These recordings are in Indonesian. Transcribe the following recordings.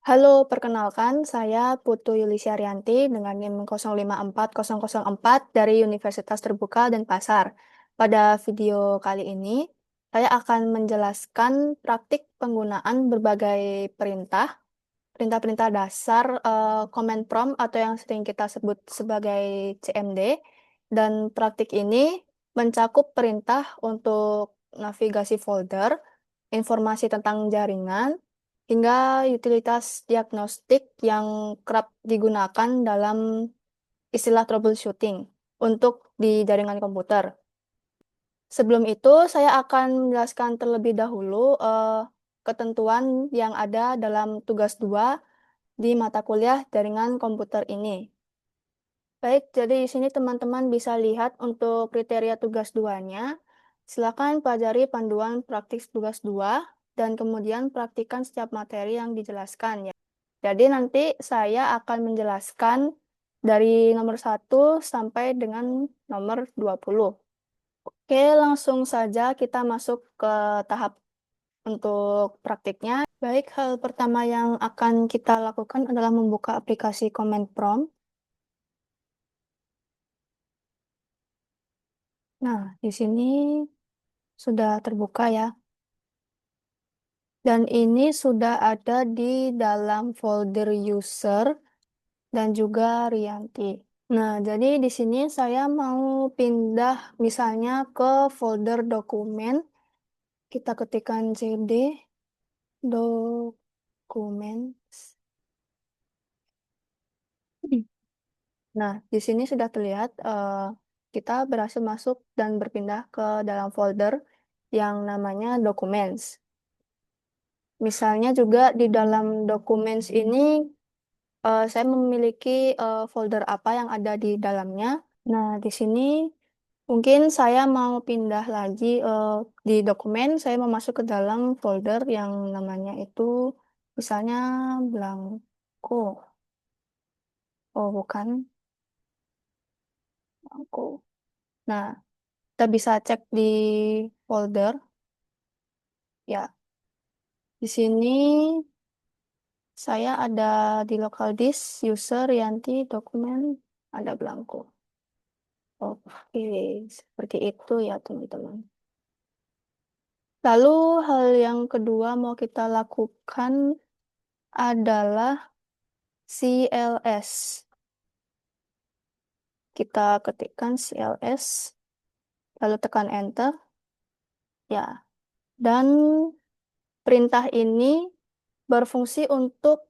Halo, perkenalkan saya Putu Yulisya Rianti dengan NIM 054004 dari Universitas Terbuka Denpasar. Pada video kali ini, saya akan menjelaskan praktik penggunaan berbagai perintah-perintah dasar command prompt atau yang sering kita sebut sebagai CMD. Dan praktik ini mencakup perintah untuk navigasi folder, informasi tentang jaringan, hingga utilitas diagnostik yang kerap digunakan dalam istilah troubleshooting untuk di jaringan komputer. Sebelum itu, saya akan menjelaskan terlebih dahulu ketentuan yang ada dalam tugas 2 di mata kuliah jaringan komputer ini. Baik, jadi di sini teman-teman bisa lihat untuk kriteria tugas 2-nya. Silakan pelajari panduan praktik tugas 2 dan kemudian praktikan setiap materi yang dijelaskan ya. Jadi nanti saya akan menjelaskan dari nomor 1 sampai dengan nomor 20. Oke, langsung saja kita masuk ke tahap untuk praktiknya. Baik, hal pertama yang akan kita lakukan adalah membuka aplikasi Command Prompt. Nah, di sini sudah terbuka ya. Dan ini sudah ada di dalam folder user dan juga Rianti. Nah, jadi di sini saya mau pindah misalnya ke folder dokumen. Kita ketikkan cd dokumen. Nah, di sini sudah terlihat kita berhasil masuk dan berpindah ke dalam folder yang namanya Documents. Misalnya juga di dalam Documents ini saya memiliki folder apa yang ada di dalamnya. Nah, di sini mungkin saya mau pindah lagi di dokumen, saya mau masuk ke dalam folder yang namanya itu misalnya Blanco. Oh, bukan Blanco. Nah, kita bisa cek di folder. Ya, di sini saya ada di local disk, user, Yanti, dokumen, ada Blanco. Oke, seperti itu ya teman-teman. Lalu hal yang kedua mau kita lakukan adalah CLS. Kita ketikkan CLS, lalu tekan enter. Ya, dan perintah ini berfungsi untuk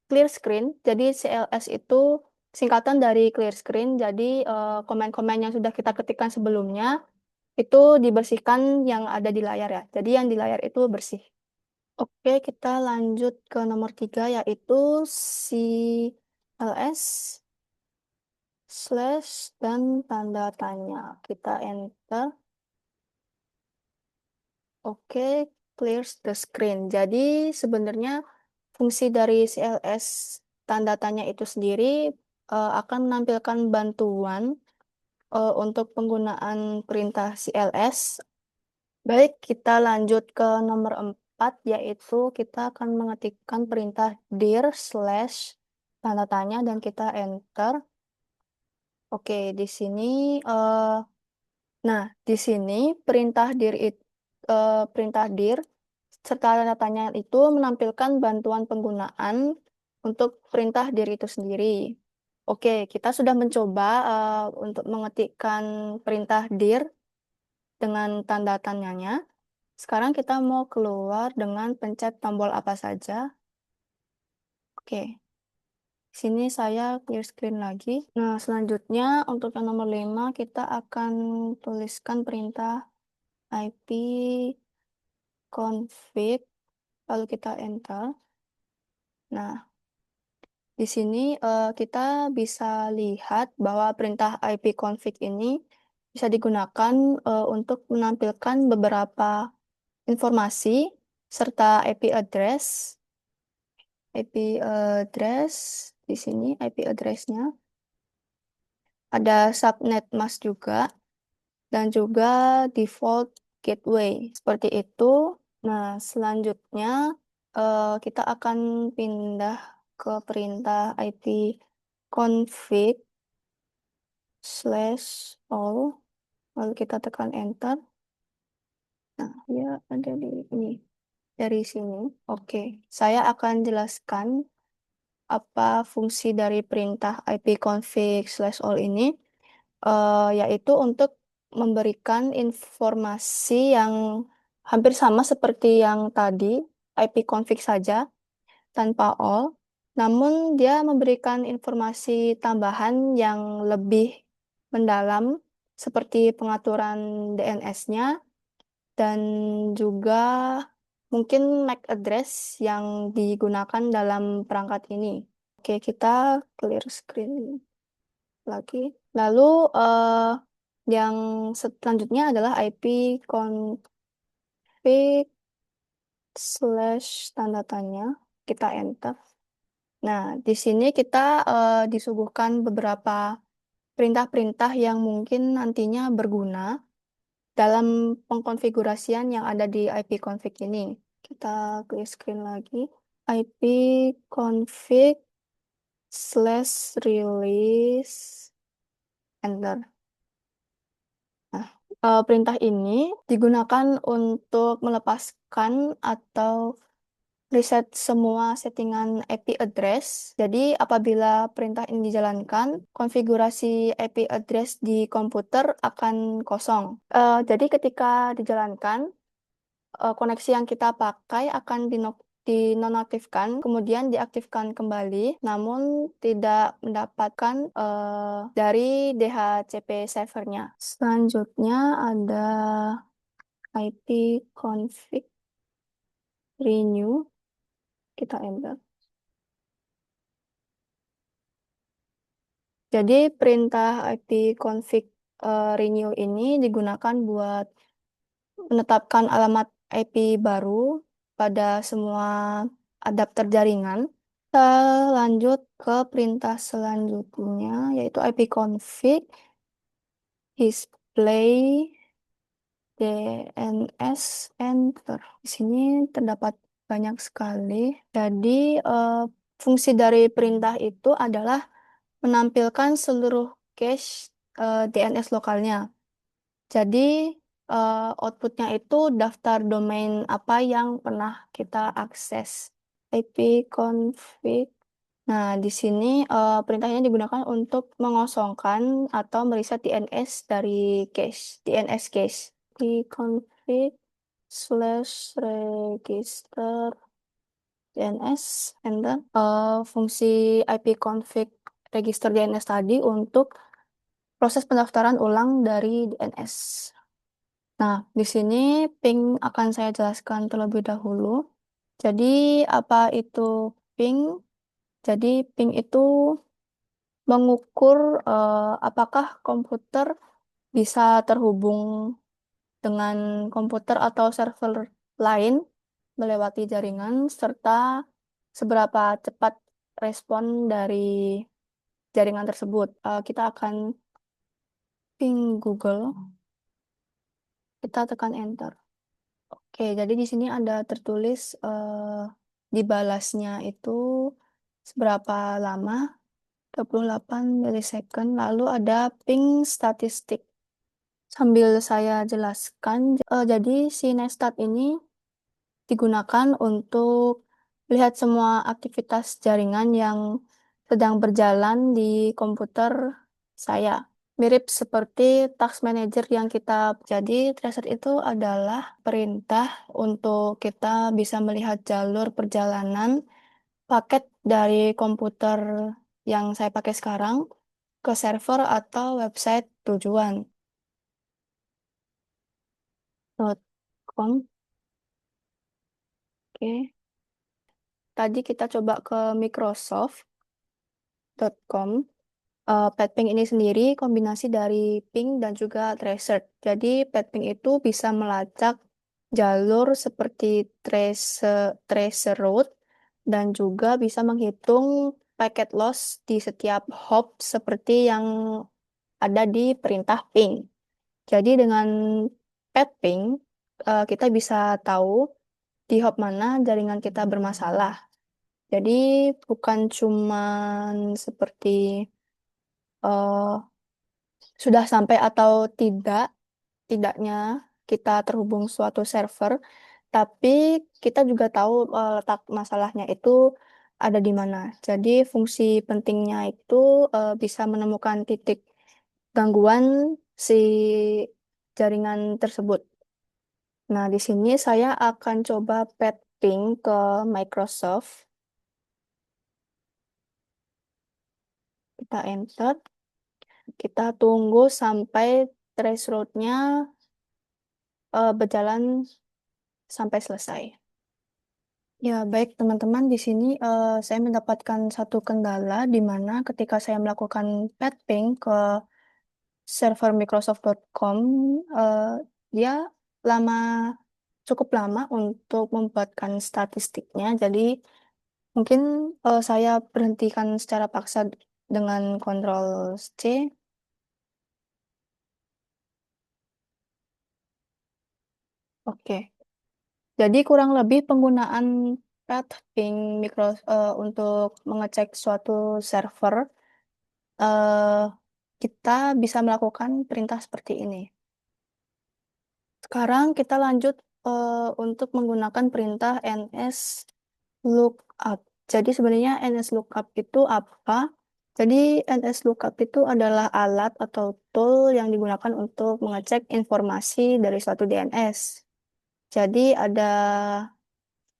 clear screen. Jadi CLS itu singkatan dari clear screen. Jadi komen-komen yang sudah kita ketikkan sebelumnya itu dibersihkan yang ada di layar ya. Jadi yang di layar itu bersih. Oke, kita lanjut ke nomor 3 yaitu CLS slash dan tanda tanya. Kita enter. Oke, clears the screen. Jadi sebenarnya fungsi dari CLS tanda tanya itu sendiri akan menampilkan bantuan untuk penggunaan perintah CLS. Baik, kita lanjut ke nomor 4, yaitu kita akan mengetikkan perintah dir slash tanda tanya dan kita enter. Oke, di sini, nah di sini perintah dir serta tanda tanya itu menampilkan bantuan penggunaan untuk perintah dir itu sendiri. Oke, kita sudah mencoba untuk mengetikkan perintah dir dengan tanda tanyanya. Sekarang kita mau keluar dengan pencet tombol apa saja. Oke, sini saya clear screen lagi. Nah, selanjutnya untuk yang nomor 5 kita akan tuliskan perintah IP config, lalu kita enter. Nah, di sini kita bisa lihat bahwa perintah IP config ini bisa digunakan untuk menampilkan beberapa informasi serta IP address. IP address di sini IP address-nya ada subnet mask juga dan juga default gateway seperti itu. Nah, selanjutnya kita akan pindah ke perintah IP config slash all, lalu kita tekan enter. Nah, dia ada di ini, dari sini. Oke, saya akan jelaskan apa fungsi dari perintah ipconfig slash all ini, yaitu untuk memberikan informasi yang hampir sama seperti yang tadi, ipconfig saja, tanpa all, namun dia memberikan informasi tambahan yang lebih mendalam, seperti pengaturan DNS-nya, dan juga mungkin MAC address yang digunakan dalam perangkat ini. Oke, kita clear screen lagi. Lalu yang selanjutnya adalah IP config slash tanda tanya. Kita enter. Nah, di sini kita disuguhkan beberapa perintah-perintah yang mungkin nantinya berguna dalam pengkonfigurasian yang ada di ipconfig ini. Kita clear screen lagi. Ipconfig slash release enter. Nah, perintah ini digunakan untuk melepaskan atau reset semua settingan IP address. Jadi, apabila perintah ini dijalankan, konfigurasi IP address di komputer akan kosong. Jadi, ketika dijalankan, koneksi yang kita pakai akan dinonaktifkan, kemudian diaktifkan kembali, namun tidak mendapatkan dari DHCP servernya. Selanjutnya ada IP config renew, kita enter. Jadi perintah IP config renew ini digunakan buat menetapkan alamat IP baru pada semua adapter jaringan. Kita lanjut ke perintah selanjutnya, yaitu ipconfig display DNS enter. Di sini terdapat banyak sekali. Jadi fungsi dari perintah itu adalah menampilkan seluruh cache DNS lokalnya. Jadi outputnya itu daftar domain apa yang pernah kita akses. Ipconfig. Nah, di sini perintahnya digunakan untuk mengosongkan atau mereset DNS dari cache, DNS cache. Ipconfig slash register DNS, enter. Fungsi ipconfig register DNS tadi untuk proses pendaftaran ulang dari DNS. Nah, di sini ping akan saya jelaskan terlebih dahulu. Jadi, apa itu ping? Jadi, ping itu mengukur apakah komputer bisa terhubung dengan komputer atau server lain melewati jaringan, serta seberapa cepat respon dari jaringan tersebut. Kita akan ping Google, kita tekan enter. Oke, jadi di sini ada tertulis dibalasnya itu seberapa lama, 28 milisecond, lalu ada ping statistik. Sambil saya jelaskan, jadi si Nestat ini digunakan untuk melihat semua aktivitas jaringan yang sedang berjalan di komputer saya. Mirip seperti task manager yang kita, jadi tracer itu adalah perintah untuk kita bisa melihat jalur perjalanan paket dari komputer yang saya pakai sekarang ke server atau website tujuan. .com. Oke. Tadi kita coba ke Microsoft.com. Petping ini sendiri kombinasi dari ping dan juga tracer. Jadi petping itu bisa melacak jalur seperti tracer route dan juga bisa menghitung packet loss di setiap hop seperti yang ada di perintah ping. Jadi dengan petping kita bisa tahu di hop mana jaringan kita bermasalah. Jadi bukan cuman seperti eh, sudah sampai atau tidaknya kita terhubung suatu server, tapi kita juga tahu letak masalahnya itu ada di mana. Jadi fungsi pentingnya itu bisa menemukan titik gangguan si jaringan tersebut. Nah, di sini saya akan coba ping ke Microsoft. Kita enter. Kita tunggu sampai threshold-nya berjalan sampai selesai. Ya, baik teman-teman, di sini saya mendapatkan satu kendala di mana ketika saya melakukan ping ke server Microsoft.com, eh, dia lama cukup lama untuk membuatkan statistiknya. Jadi mungkin saya berhentikan secara paksa dengan Ctrl C. Oke. Jadi kurang lebih penggunaan pathing untuk mengecek suatu server, eh, kita bisa melakukan perintah seperti ini. Sekarang kita lanjut untuk menggunakan perintah ns lookup. Jadi sebenarnya ns lookup itu apa? Jadi ns lookup itu adalah alat atau tool yang digunakan untuk mengecek informasi dari suatu DNS. Jadi ada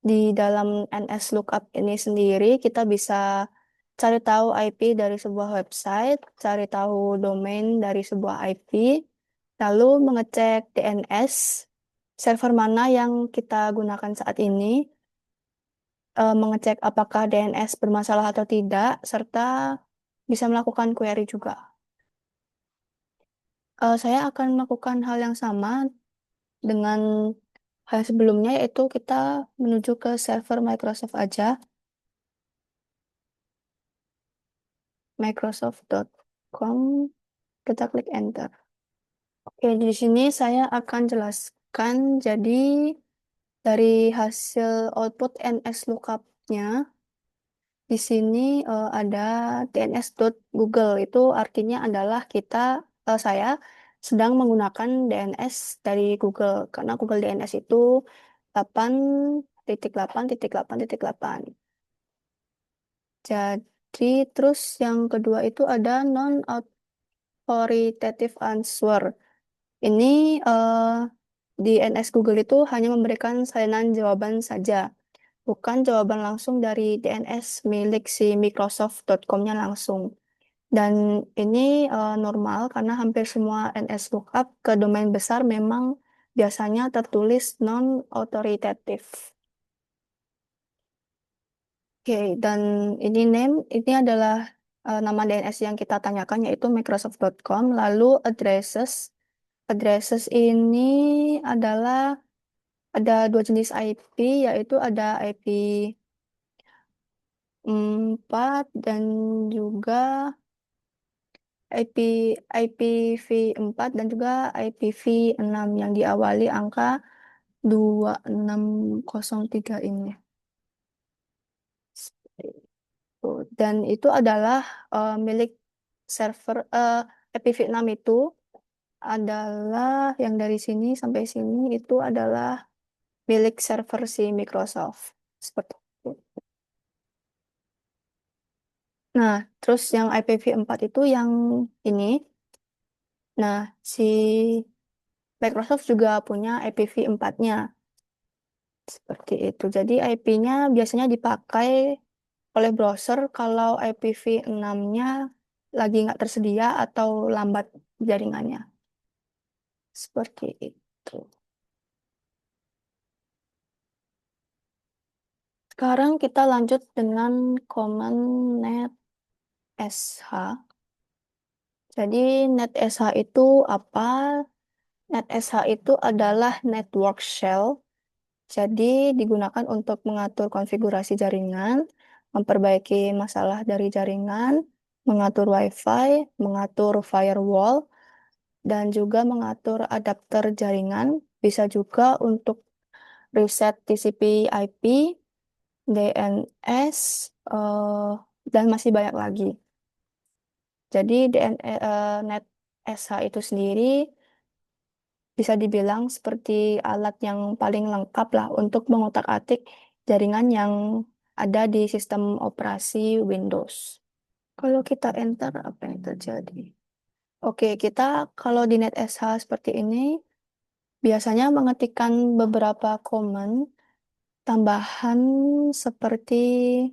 di dalam NS Lookup ini sendiri, kita bisa cari tahu IP dari sebuah website, cari tahu domain dari sebuah IP, lalu mengecek DNS, server mana yang kita gunakan saat ini, mengecek apakah DNS bermasalah atau tidak, serta bisa melakukan query juga. Saya akan melakukan hal yang sama dengan hal sebelumnya, yaitu kita menuju ke server Microsoft aja. Microsoft.com, kita klik enter. Oke, di sini saya akan jelaskan. Jadi dari hasil output NS lookup-nya, di sini ada dns.google. Itu artinya adalah saya sedang menggunakan DNS dari Google. Karena Google DNS itu 8.8.8.8. Jadi terus yang kedua itu ada non-authoritative answer. Ini di NS Google itu hanya memberikan salinan jawaban saja, bukan jawaban langsung dari DNS milik si Microsoft.com-nya langsung. Dan ini normal karena hampir semua NS lookup ke domain besar memang biasanya tertulis non-authoritative. Oke, dan ini adalah nama DNS yang kita tanyakan yaitu Microsoft.com. Lalu addresses. Addresses ini adalah ada dua jenis IP, yaitu ada IP 4 dan juga IP IPv4 dan juga IPv6 yang diawali angka 2603 ini. Seperti itu. Dan itu adalah milik server IPv6 itu adalah yang dari sini sampai sini itu adalah milik server si Microsoft. Seperti itu. Nah, terus yang IPv4 itu yang ini. Nah, si Microsoft juga punya IPv4-nya. Seperti itu. Jadi IP-nya biasanya dipakai oleh browser kalau IPv6-nya lagi nggak tersedia atau lambat jaringannya. Seperti itu. Sekarang kita lanjut dengan command netsh. Jadi netsh itu apa? NetSH itu adalah network shell. Jadi digunakan untuk mengatur konfigurasi jaringan, memperbaiki masalah dari jaringan, mengatur WiFi, mengatur firewall, dan juga mengatur adapter jaringan. Bisa juga untuk reset TCP/IP, DNS, dan masih banyak lagi. Jadi Net SH itu sendiri bisa dibilang seperti alat yang paling lengkap lah untuk mengotak-atik jaringan yang ada di sistem operasi Windows. Kalau kita enter, apa yang terjadi? Oke, kita kalau di NetSH seperti ini, biasanya mengetikkan beberapa command tambahan seperti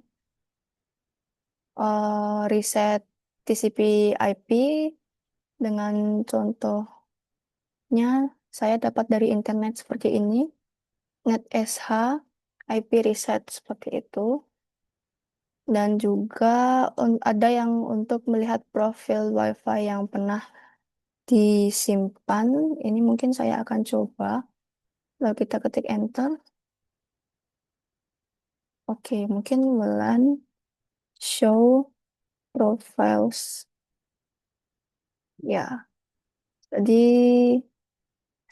reset TCP/IP dengan contohnya saya dapat dari internet seperti ini, NetSH, IP reset seperti itu, dan juga ada yang untuk melihat profil WiFi yang pernah disimpan. Ini mungkin saya akan coba. Lalu kita ketik enter. Oke, mungkin WLAN show profiles. Ya, jadi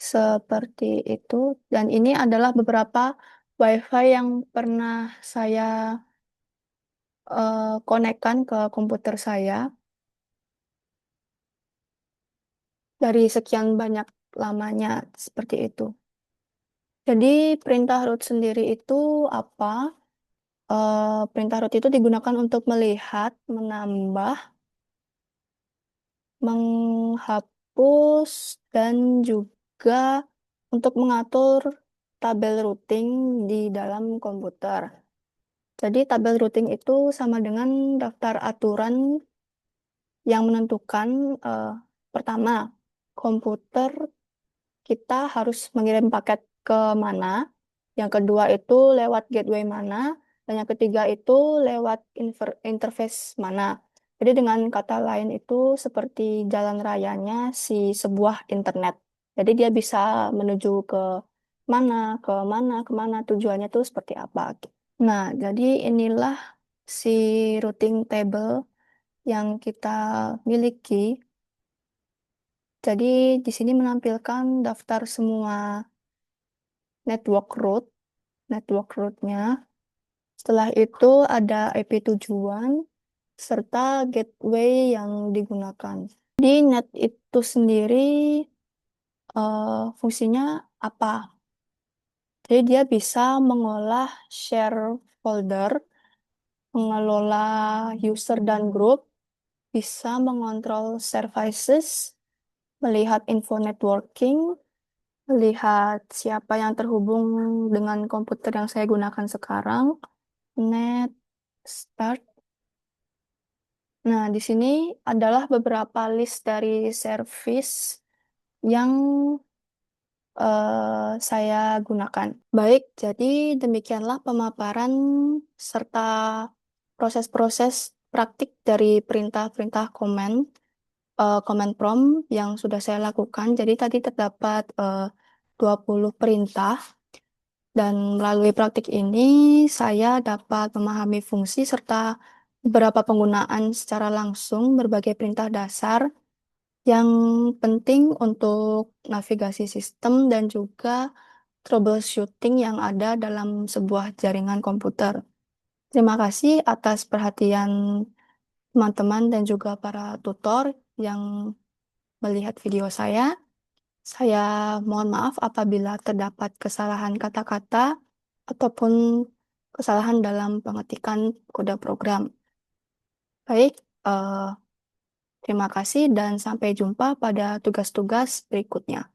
seperti itu. Dan ini adalah beberapa WiFi yang pernah saya konekkan ke komputer saya dari sekian banyak lamanya seperti itu. Jadi perintah root sendiri itu apa? Perintah root itu digunakan untuk melihat, menambah, menghapus, dan juga untuk mengatur tabel routing di dalam komputer. Jadi tabel routing itu sama dengan daftar aturan yang menentukan pertama, komputer kita harus mengirim paket ke mana, yang kedua itu lewat gateway mana, dan yang ketiga itu lewat interface mana. Jadi dengan kata lain itu seperti jalan rayanya si sebuah internet. Jadi dia bisa menuju ke mana, ke mana, kemana, tujuannya itu seperti apa. Nah, jadi inilah si routing table yang kita miliki. Jadi di sini menampilkan daftar semua network root, network rootnya. Setelah itu ada IP tujuan serta gateway yang digunakan. Di net itu sendiri fungsinya apa? Jadi dia bisa mengolah share folder, mengelola user dan group, bisa mengontrol services, melihat info networking, melihat siapa yang terhubung dengan komputer yang saya gunakan sekarang, net start. Nah, di sini adalah beberapa list dari service yang saya gunakan. Baik, jadi demikianlah pemaparan serta proses-proses praktik dari perintah-perintah command prompt yang sudah saya lakukan. Jadi tadi terdapat 20 perintah. Dan melalui praktik ini, saya dapat memahami fungsi serta beberapa penggunaan secara langsung berbagai perintah dasar yang penting untuk navigasi sistem dan juga troubleshooting yang ada dalam sebuah jaringan komputer. Terima kasih atas perhatian teman-teman dan juga para tutor yang melihat video saya. Saya mohon maaf apabila terdapat kesalahan kata-kata ataupun kesalahan dalam pengetikan kode program. Baik, terima kasih dan sampai jumpa pada tugas-tugas berikutnya.